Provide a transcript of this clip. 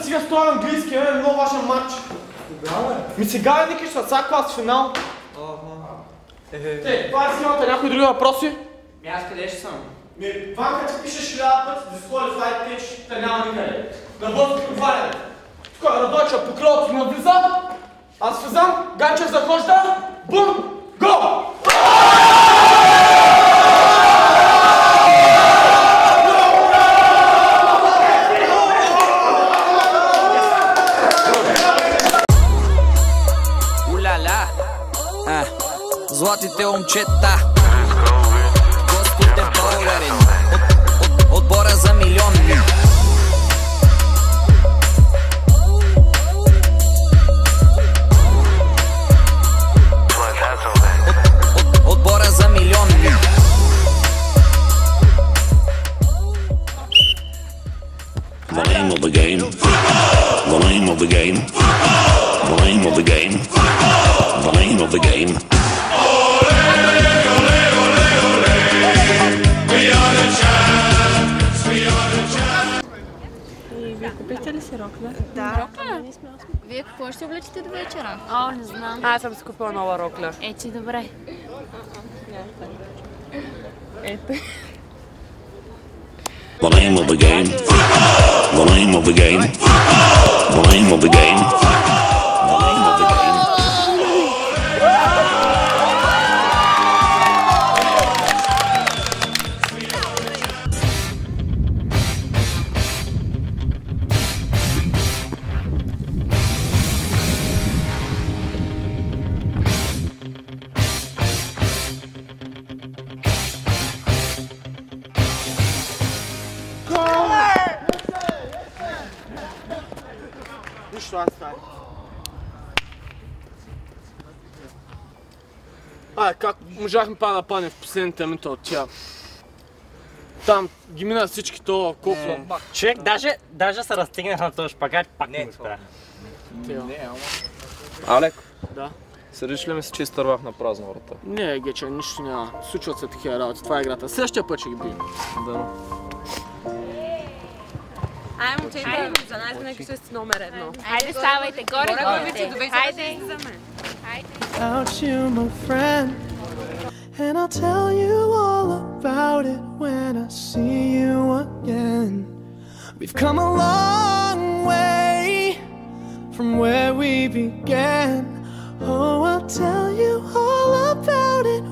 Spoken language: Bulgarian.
сега с този английски, е много важен матч. Кога бе? Ми сега е Ники, защото сега клас финал. Те, това е схемата, някои други въпроси? Аз къде ще съм? Ванка ти пише 1000 пъти, disqualified pitch, те няма никъде. Да бъдат отваряне. Тук Радойча по крилото навлиза, аз влизам, Ганчев захожда, бум, гол! Уляля! Златите момчета! Господ е българин! Отбора за милиони! Отбора за милиони! The name of the game. The name of the game. The name of the game. The name of the game. Вие купихте ли си рокля? Да. Рокля? Вие какво ще облечете до вечера? О, не знам. Аз съм си купила нова рокля. Че добре. Ето. The name of the game. The name of the game. The name of the game. The name of the game. Нищо, аз стане. Как можахме па да паднем в последните минути от тя. Там ги мина всички това, колко... Човек даже се разтигнах на този шпагат, пак не успя. Алек, Да. сърдиш ли ми се, че изтървах на празна врата? Не, Гече, нищо няма. Случват се такива работи, това е играта. Следващия път ще ги бием. Да. Ай, момчета, за нас винаги ще си номер едно. Хайде, ставайте горе, Главите, горе. хайде за мен. Without you, my friend, and I'll tell you all about it when I see you again. We've come a long way from where we began. Oh, I'll tell you all about it